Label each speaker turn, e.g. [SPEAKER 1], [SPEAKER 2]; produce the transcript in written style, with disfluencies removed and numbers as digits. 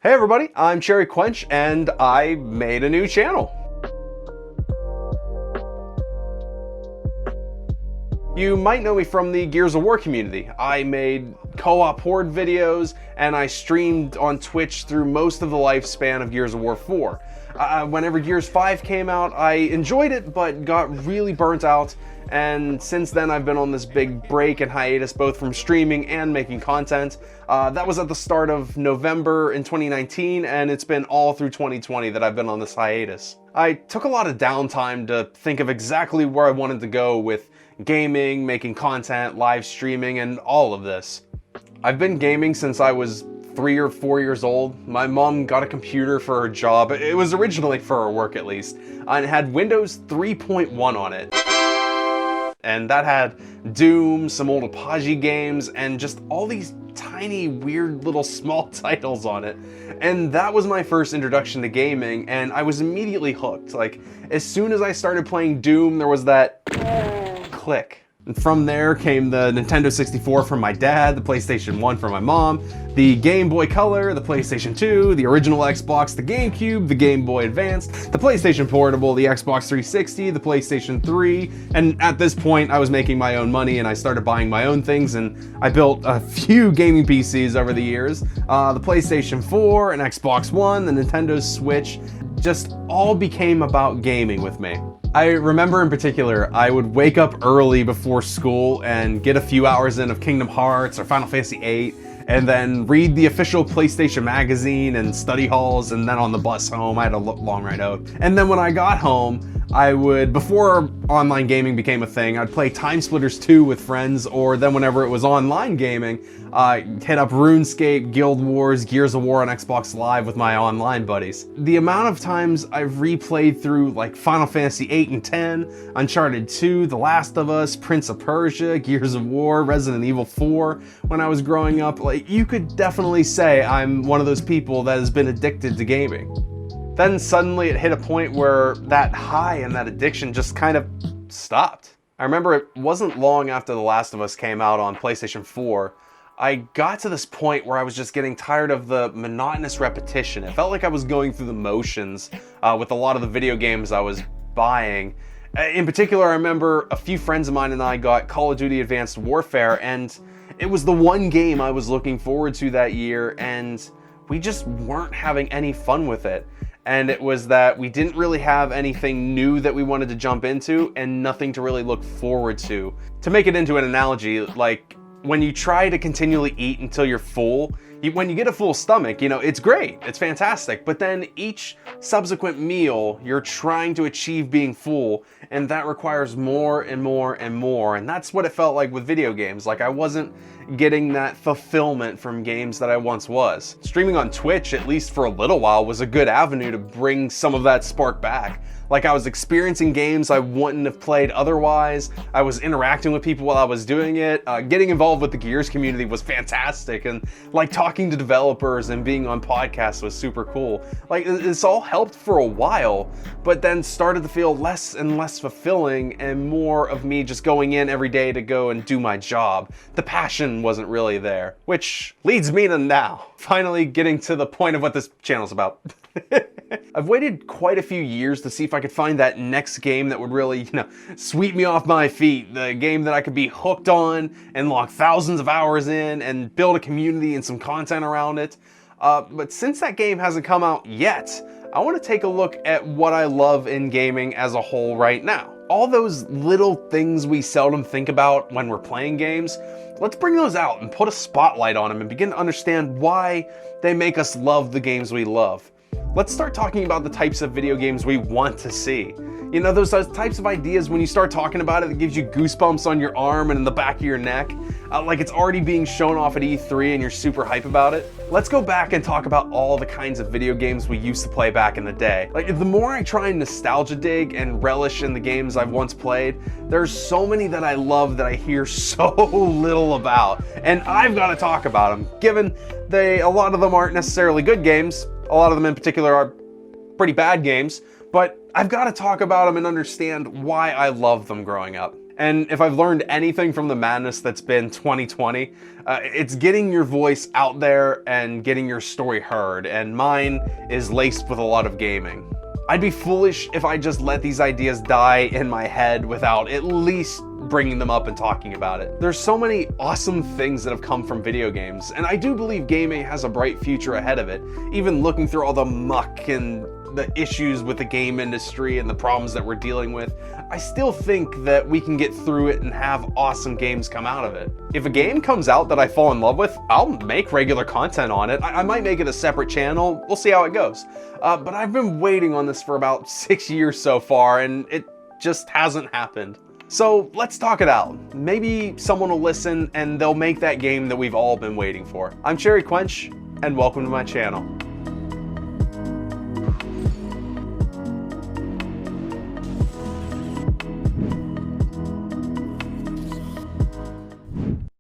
[SPEAKER 1] Hey everybody, I'm CherryQuench and I made a new channel. You might know me from the Gears of War community. I made co-op horde videos and I streamed on Twitch through most of the lifespan of Gears of War 4. Whenever Gears 5 came out, I enjoyed it but got really burnt out, and since then I've been on this big break and hiatus both from streaming and making content. That was at the start of November in 2019, and it's been all through 2020 that I've been on this hiatus. I took a lot of downtime to think of exactly where I wanted to go with gaming, making content, live streaming, and all of this. I've been gaming since I was 3 or 4 years old. My mom got a computer for her job. It was originally for her work at least, and it had Windows 3.1 on it. And that had Doom, some old Apogee games, and just all these tiny, weird little small titles on it. And that was my first introduction to gaming, and I was immediately hooked. Like, as soon as I started playing Doom, there was that click. And from there came the Nintendo 64 from my dad, the PlayStation 1 from my mom, the Game Boy Color, the PlayStation 2, the original Xbox, the GameCube, the Game Boy Advanced, the PlayStation Portable, the Xbox 360, the PlayStation 3, and at this point I was making my own money and I started buying my own things, and I built a few gaming PCs over the years. The PlayStation 4, an Xbox One, the Nintendo Switch, just all became about gaming with me. I remember in particular, I would wake up early before school and get a few hours in of Kingdom Hearts or Final Fantasy VIII, and then read the official PlayStation magazine and study halls, and then on the bus home, I had a long ride out. And then when I got home, I would, before online gaming became a thing, I'd play Time Splitters 2 with friends, or then whenever it was online gaming, hit up RuneScape, Guild Wars, Gears of War on Xbox Live with my online buddies. The amount of times I've replayed through like Final Fantasy VIII and 10, Uncharted 2, The Last of Us, Prince of Persia, Gears of War, Resident Evil 4 when I was growing up, like, you could definitely say I'm one of those people that has been addicted to gaming. Then suddenly it hit a point where that high and that addiction just kind of stopped. I remember it wasn't long after The Last of Us came out on PlayStation 4, I got to this point where I was just getting tired of the monotonous repetition. It felt like I was going through the motions with a lot of the video games I was buying. In particular, I remember a few friends of mine and I got Call of Duty Advanced Warfare, and it was the one game I was looking forward to that year, and we just weren't having any fun with it. And it was that we didn't really have anything new that we wanted to jump into and nothing to really look forward to. To make it into an analogy, like when you try to continually eat until you're full, when you get a full stomach, you know, it's great, it's fantastic, but then each subsequent meal, you're trying to achieve being full, and that requires more and more and more, and that's what it felt like with video games. Like, I wasn't getting that fulfillment from games that I once was. Streaming on Twitch, at least for a little while, was a good avenue to bring some of that spark back. Like, I was experiencing games I wouldn't have played otherwise. I was interacting with people while I was doing it. Getting involved with the Gears community was fantastic, and like talking to developers and being on podcasts was super cool. Like, this all helped for a while, but then started to feel less and less fulfilling and more of me just going in every day to go and do my job. The passion wasn't really there, which leads me to now, finally getting to the point of what this channel's about. I've waited quite a few years to see if I could find that next game that would really, sweep me off my feet. The game that I could be hooked on and lock thousands of hours in and build a community and some content around it. But since that game hasn't come out yet, I want to take a look at what I love in gaming as a whole right now. All those little things we seldom think about when we're playing games, let's bring those out and put a spotlight on them and begin to understand why they make us love the games we love. Let's start talking about the types of video games we want to see. You know, those types of ideas when you start talking about it, it gives you goosebumps on your arm and in the back of your neck, like it's already being shown off at E3 and you're super hype about it. Let's go back and talk about all the kinds of video games we used to play back in the day. Like, the more I try and nostalgia dig and relish in the games I've once played, there's so many that I love that I hear so little about, and I've got to talk about them, given a lot of them aren't necessarily good games. A lot of them in particular are pretty bad games, but I've got to talk about them and understand why I love them growing up. And if I've learned anything from the madness that's been 2020, it's getting your voice out there and getting your story heard, and mine is laced with a lot of gaming. I'd be foolish if I just let these ideas die in my head without at least bringing them up and talking about it. There's so many awesome things that have come from video games, and I do believe gaming has a bright future ahead of it. Even looking through all the muck and the issues with the game industry and the problems that we're dealing with, I still think that we can get through it and have awesome games come out of it. If a game comes out that I fall in love with, I'll make regular content on it. I might make it a separate channel, we'll see how it goes. But I've been waiting on this for about 6 years so far, and it just hasn't happened. So let's talk it out. Maybe someone will listen and they'll make that game that we've all been waiting for. I'm CherryQuench, and welcome to my channel.